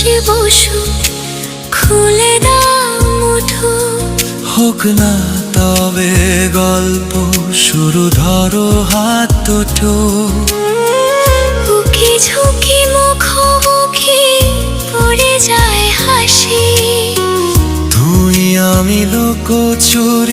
পাশে বসু, খুলে দাও মুঠো। হোক না তবে গল্প শুরু, ধরো হাত দুটো। উকি ঝুঁকি মুখোমুখি পড়ে যায় হাসি। তুই আমি লোকচুরি।